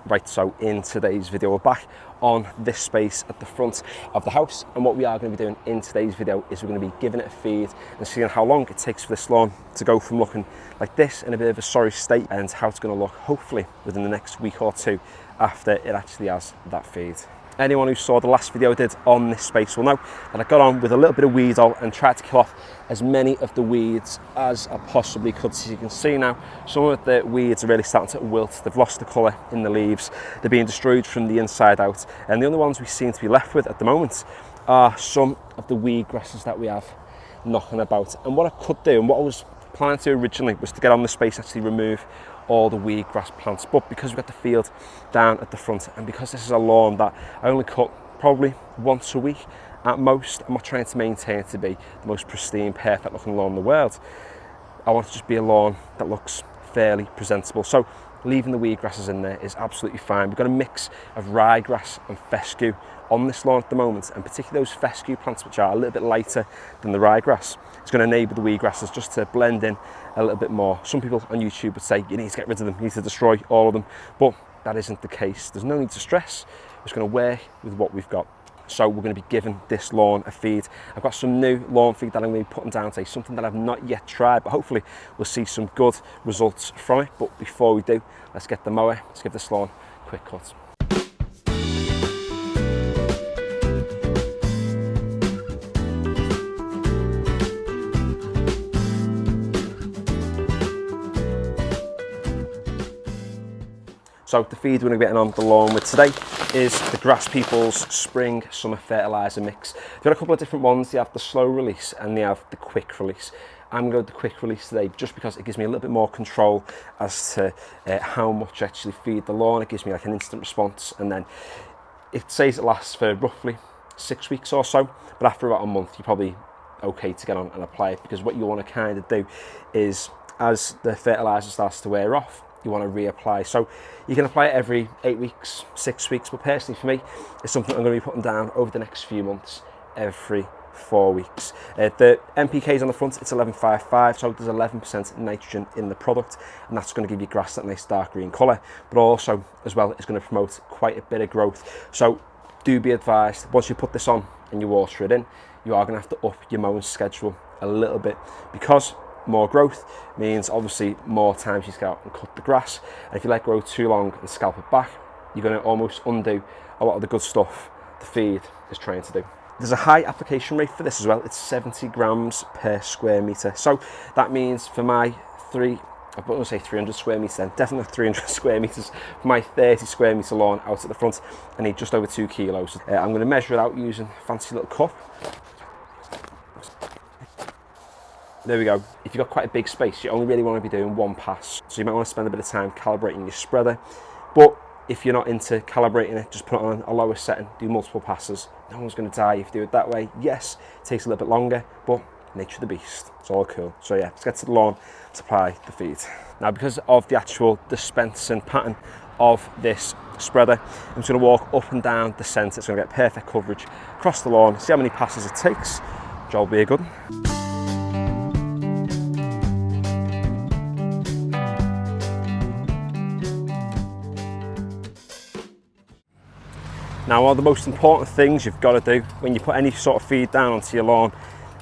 Right, so in today's video, we're back on this space at the front of the house, and what we are going to be doing in today's video is we're going to be giving it a feed and seeing how long it takes for this lawn to go from looking like this in a bit of a sorry state and how it's going to look hopefully within the next week or two after it actually has that feed. Anyone who saw the last video I did on this space will know that I got on with a little bit of weedol and tried to kill off as many of the weeds as I possibly could. So you can see now, some of the weeds are really starting to wilt. They've lost the colour in the leaves. They're being destroyed from the inside out. And the only ones we seem to be left with at the moment are some of the weed grasses that we have knocking about. And what I could do, and what I was planning to do originally, was to get on the space, actually remove all the weed grass plants, but because we've got the field down at the front, and because this is a lawn that I only cut probably once a week at most, I'm not trying to maintain it to be the most pristine, perfect looking lawn in the world. I want it to just be a lawn that looks fairly presentable. So leaving the weed grasses in there is absolutely fine. We've got a mix of ryegrass and fescue on this lawn at the moment, and particularly those fescue plants, which are a little bit lighter than the ryegrass. It's going to enable the weed grasses just to blend in a little bit more. Some people on YouTube would say you need to get rid of them, you need to destroy all of them, but that isn't the case. There's no need to stress. We're just going to work with what we've got. So we're going to be giving this lawn a feed. I've got some new lawn feed that I'm going to be putting down today, something that I've not yet tried, but hopefully we'll see some good results from it. But before we do, let's get the mower, let's give this lawn a quick cut. So the feed we're going to be getting on the lawn with today is the Grass People's Spring Summer Fertilizer Mix. They've got a couple of different ones. They have the slow release and they have the quick release. I'm going to go with the quick release today just because it gives me a little bit more control as to how much I actually feed the lawn. It gives me like an instant response, and then it says it lasts for roughly 6 weeks or so, but after about a month you're probably okay to get on and apply it, because what you want to kind of do is, as the fertilizer starts to wear off, you want to reapply. So you can apply it every 8 weeks, 6 weeks, but personally for me, it's something I'm going to be putting down over the next few months, every 4 weeks. The NPKs on the front, it's 1155, so there's 11% nitrogen in the product, and that's going to give your grass that nice dark green colour, but also as well it's going to promote quite a bit of growth. So do be advised, once you put this on and you water it in, you are going to have to up your mowing schedule a little bit, because more growth means obviously more times you go out and cut the grass, and if you let it grow too long and scalp it back, you're going to almost undo a lot of the good stuff the feed is trying to do. There's a high application rate for this as well. It's 70 grams per square metre. So that means for my I'm going to say 300 square metres then, definitely 300 square metres. For my 30 square metre lawn out at the front, I need just over 2 kilos. I'm going to measure it out using a fancy little cup. There we go. If you've got quite a big space, you only really want to be doing one pass. So you might want to spend a bit of time calibrating your spreader. But if you're not into calibrating it, just put it on a lower setting, do multiple passes. No one's going to die if you do it that way. Yes, it takes a little bit longer, but nature of the beast. It's all cool. So yeah, let's get to the lawn to apply the feed. Now, because of the actual dispensing pattern of this spreader, I'm just going to walk up and down the centre. It's going to get perfect coverage across the lawn, see how many passes it takes, which will be a good one. Now, one of the most important things you've got to do when you put any sort of feed down onto your lawn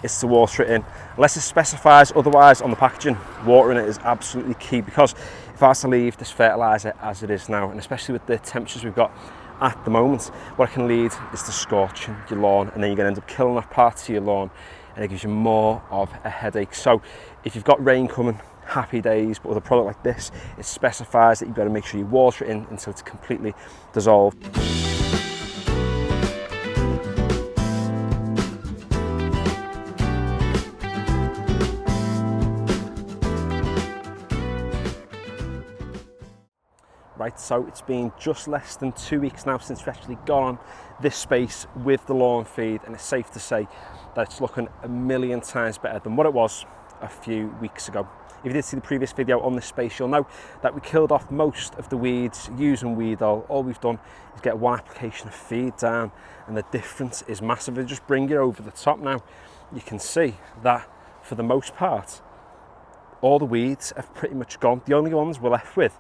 is to water it in. Unless it specifies otherwise on the packaging, watering it is absolutely key, because if I was to leave this fertiliser as it is now, and especially with the temperatures we've got at the moment, what it can lead is to scorching your lawn, and then you're going to end up killing off parts of your lawn, and it gives you more of a headache. So if you've got rain coming, happy days, but with a product like this, it specifies that you've got to make sure you water it in until it's completely dissolved. Right, so it's been just less than 2 weeks now since we actually got on this space with the lawn feed, and it's safe to say that it's looking a million times better than what it was a few weeks ago. If you did see the previous video on this space, you'll know that we killed off most of the weeds using weedol. All we've done is get one application of feed down, and the difference is massive. If I just bring it over the top now, you can see that for the most part, all the weeds have pretty much gone. The only ones we're left with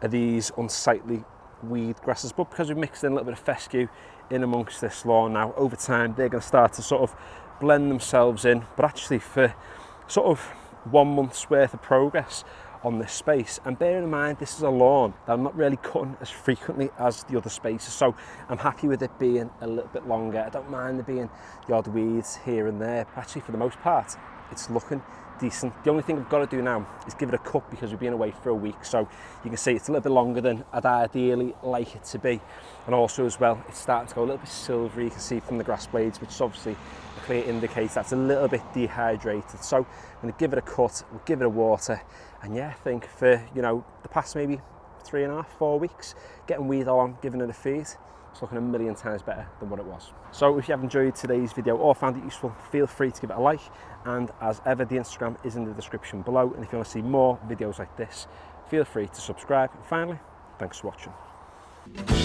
are these unsightly weed grasses, but because we've mixed in a little bit of fescue in amongst this lawn now, over time they're going to start to sort of blend themselves in. But actually for sort of 1 month's worth of progress on this space, and bearing in mind this is a lawn that I'm not really cutting as frequently as the other spaces, so I'm happy with it being a little bit longer. I don't mind there being the odd weeds here and there, but actually for the most part it's looking decent. The only thing I've got to do now is give it a cut, because we've been away for a week, so you can see it's a little bit longer than I'd ideally like it to be. And also as well, it's starting to go a little bit silvery. You can see from the grass blades, which is obviously a clear indicator that's a little bit dehydrated. So I'm going to give it a cut, we'll give it a water, and yeah, I think for, you know, the past maybe 3.5, 4 weeks, getting weed on, giving it a feed, it's looking a million times better than what it was. So if you have enjoyed today's video or found it useful, feel free to give it a like, and as ever the Instagram is in the description below, and if you want to see more videos like this, feel free to subscribe. And finally, thanks for watching.